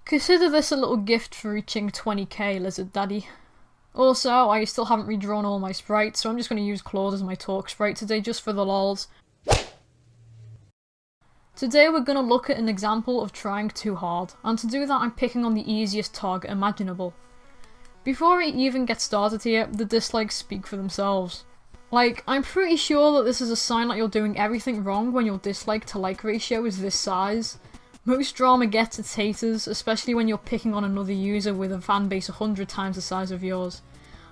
Consider this a little gift for reaching 20k, Lizard Daddy. Also, I still haven't redrawn all my sprites, so I'm just going to use Claude as my talk sprite today just for the lols. Today we're going to look at an example of trying too hard, and to do that I'm picking on the easiest target imaginable. Before I even get started here, the dislikes speak for themselves. Like, I'm pretty sure that this is a sign that you're doing everything wrong when your dislike to like ratio is this size. Most drama gets its haters, especially when you're picking on another user with a fanbase 100 times the size of yours.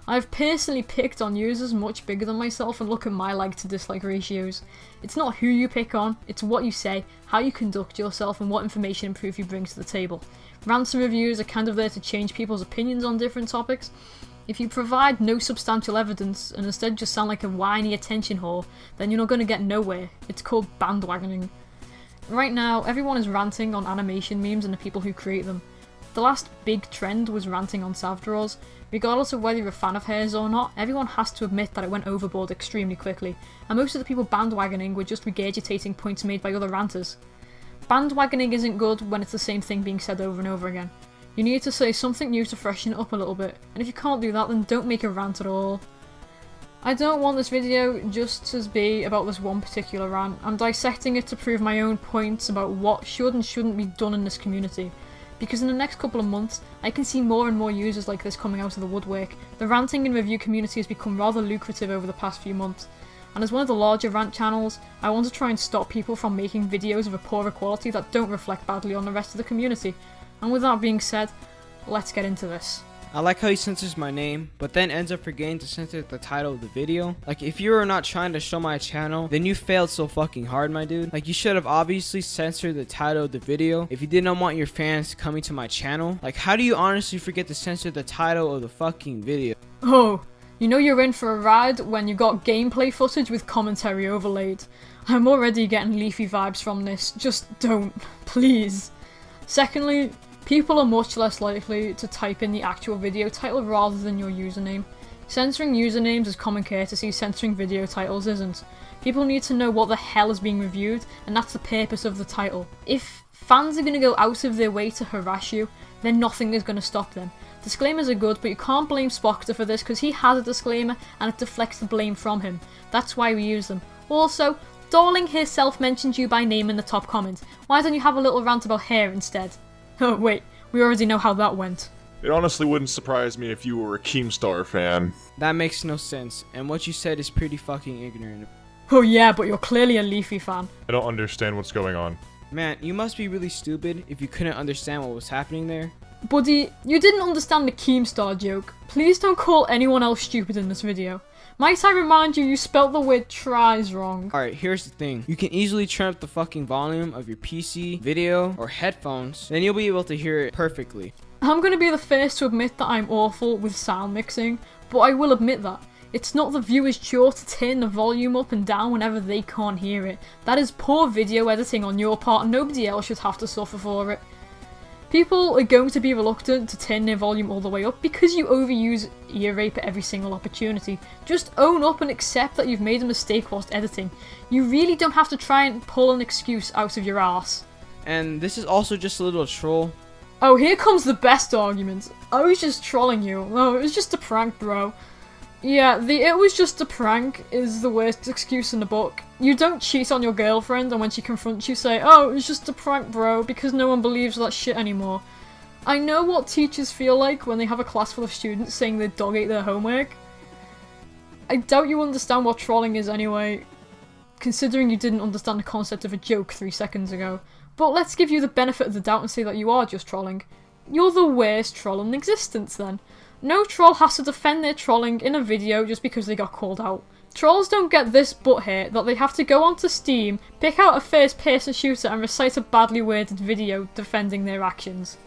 I've personally picked on users much bigger than myself and look at my like to dislike ratios. It's not who you pick on, it's what you say, how you conduct yourself and what information and proof you bring to the table. Rants and reviews are kind of there to change people's opinions on different topics. If you provide no substantial evidence and instead just sound like a whiny attention whore, then you're not going to get nowhere. It's called bandwagoning. Right now, everyone is ranting on animation memes and the people who create them. The last big trend was ranting on Savdraws. Regardless of whether you're a fan of hers or not, everyone has to admit that it went overboard extremely quickly, and most of the people bandwagoning were just regurgitating points made by other ranters. Bandwagoning isn't good when it's the same thing being said over and over again. You need to say something new to freshen it up a little bit, and if you can't do that then don't make a rant at all. I don't want this video just to be about this one particular rant. I'm dissecting it to prove my own points about what should and shouldn't be done in this community. Because in the next couple of months, I can see more and more users like this coming out of the woodwork. The ranting and review community has become rather lucrative over the past few months. And as one of the larger rant channels, I want to try and stop people from making videos of a poorer quality that don't reflect badly on the rest of the community. And with that being said, let's get into this. I like how he censors my name, but then ends up forgetting to censor the title of the video. Like, if you are not trying to show my channel, then you failed so fucking hard, my dude. Like, you should have obviously censored the title of the video if you did not want your fans coming to my channel. Like, how do you honestly forget to censor the title of the fucking video? Oh, you know you're in for a ride when you got gameplay footage with commentary overlaid. I'm already getting Leafy vibes from this. Just don't, please. Secondly, people are much less likely to type in the actual video title rather than your username. Censoring usernames is common courtesy, censoring video titles isn't. People need to know what the hell is being reviewed, and that's the purpose of the title. If fans are going to go out of their way to harass you, then nothing is going to stop them. Disclaimers are good, but you can't blame Spoctor for this because he has a disclaimer and it deflects the blame from him. That's why we use them. Also, Darlinqq herself mentioned you by name in the top comment. Why don't you have a little rant about hair instead? Oh wait, we already know how that went. It honestly wouldn't surprise me if you were a Keemstar fan. That makes no sense, and what you said is pretty fucking ignorant. Oh yeah, but you're clearly a Leafy fan. I don't understand what's going on. Man, you must be really stupid if you couldn't understand what was happening there. Buddy, you didn't understand the Keemstar joke. Please don't call anyone else stupid in this video. Might I remind you, you spelt the word tries wrong. Alright, here's the thing. You can easily turn up the fucking volume of your PC, video, or headphones, then you'll be able to hear it perfectly. I'm gonna be the first to admit that I'm awful with sound mixing, but I will admit that. It's not the viewer's chore to turn the volume up and down whenever they can't hear it. That is poor video editing on your part and nobody else should have to suffer for it. People are going to be reluctant to turn their volume all the way up because you overuse ear rape at every single opportunity. Just own up and accept that you've made a mistake whilst editing. You really don't have to try and pull an excuse out of your ass. And this is also just a little troll. Oh, here comes the best argument. I was just trolling you. No, it was just a prank, bro. Yeah, the "it was just a prank" is the worst excuse in the book. You don't cheat on your girlfriend and when she confronts you say, "Oh, it was just a prank, bro," because no one believes that shit anymore. I know what teachers feel like when they have a class full of students saying their dog ate their homework. I doubt you understand what trolling is anyway, considering you didn't understand the concept of a joke 3 seconds ago. But let's give you the benefit of the doubt and say that you are just trolling. You're the worst troll in existence then. No troll has to defend their trolling in a video just because they got called out. Trolls don't get this butthurt that they have to go onto Steam, pick out a first-person shooter and recite a badly worded video defending their actions.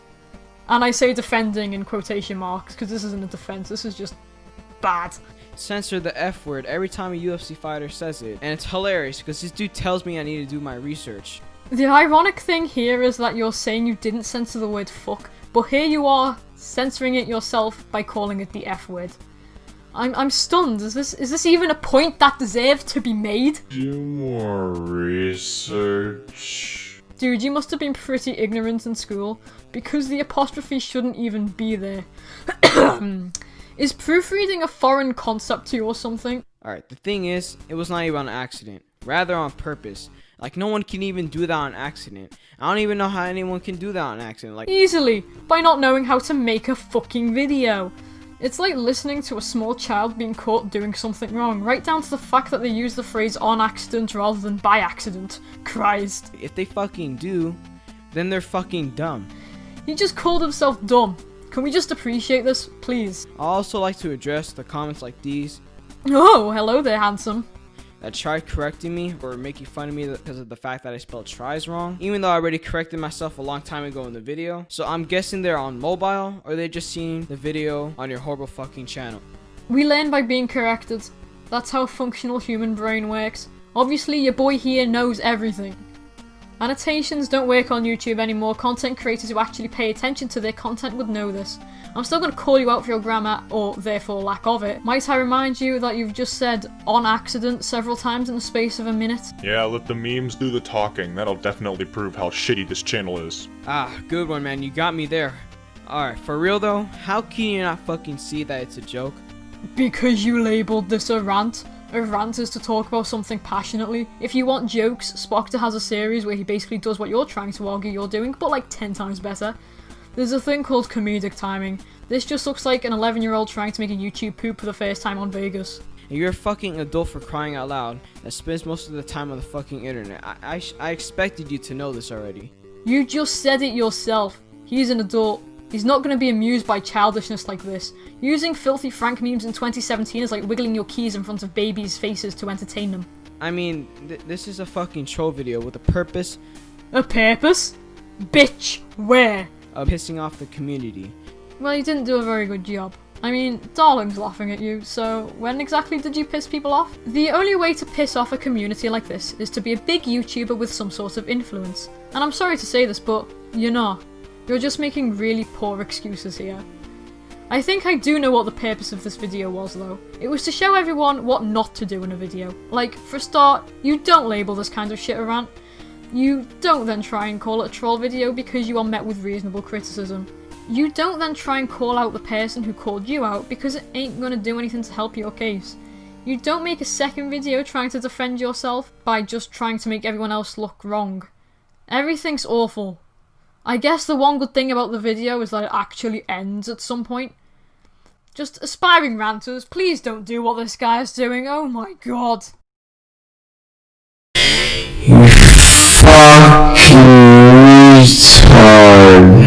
And I say defending in quotation marks because this isn't a defense, this is just bad. Censor the F word every time a UFC fighter says it, and it's hilarious because this dude tells me I need to do my research. The ironic thing here is that you're saying you didn't censor the word fuck, but here you are censoring it yourself by calling it the F word. I'm stunned. Is this even a point that deserved to be made? Do more research. Dude, you must have been pretty ignorant in school. because the apostrophe shouldn't even be there. Is proofreading a foreign concept to you or something? Alright, the thing is, it was not even on accident. Rather on purpose. Like, no one can even do that on accident. I don't even know how anyone can do that on accident. Like, easily, by not knowing how to make a fucking video. It's like listening to a small child being caught doing something wrong, right down to the fact that they use the phrase on accident rather than by accident. Christ. if they fucking do, then they're fucking dumb. He just called himself dumb. Can we just appreciate this, please? I also like to address the comments like these Oh, hello there, handsome. that try correcting me or making fun of me because of the fact that I spelled tries wrong, even though I already corrected myself a long time ago in the video. So I'm guessing they're on mobile, or they're just seeing the video on your horrible fucking channel. We learn by being corrected. That's how a functional human brain works. Obviously, your boy here knows everything. Annotations don't work on YouTube anymore. Content creators who actually pay attention to their content would know this. I'm still going to call you out for your grammar, or therefore lack of it. Might I remind you that you've just said on accident several times in the space of a minute? Yeah, let the memes do the talking. That'll definitely prove how shitty this channel is. Ah, good one, man. You got me there. Alright, for real though, how can you not fucking see that it's a joke? Because you labelled this a rant. A rant is to talk about something passionately. If you want jokes, Spoctor has a series where he basically does what you're trying to argue you're doing, but like 10 times better. There's a thing called comedic timing. This just looks like an 11-year-old trying to make a YouTube poop for the first time on Vegas. And you're a fucking adult for crying out loud that spends most of the time on the fucking internet. I expected you to know this already. You just said it yourself. He's an adult. He's not going to be amused by childishness like this. Using filthy Frank memes in 2017 is like wiggling your keys in front of babies' faces to entertain them. I mean, this is a fucking troll video with a purpose A purpose? Bitch, where? of pissing off the community. Well, you didn't do a very good job. I mean, Darlinq's laughing at you, so when exactly did you piss people off? The only way to piss off a community like this is to be a big YouTuber with some sort of influence. And I'm sorry to say this, but you're not. You're just making really poor excuses here. I think I do know what the purpose of this video was though. It was to show everyone what not to do in a video. Like, for a start, you don't label this kind of shit a rant. You don't then try and call it a troll video because you are met with reasonable criticism. You don't then try and call out the person who called you out because it ain't gonna do anything to help your case. You don't make a second video trying to defend yourself by just trying to make everyone else look wrong. Everything's awful. I guess the one good thing about the video is that it actually ends at some point. Just aspiring ranters, please don't do what this guy is doing, oh my god. You fucking retard.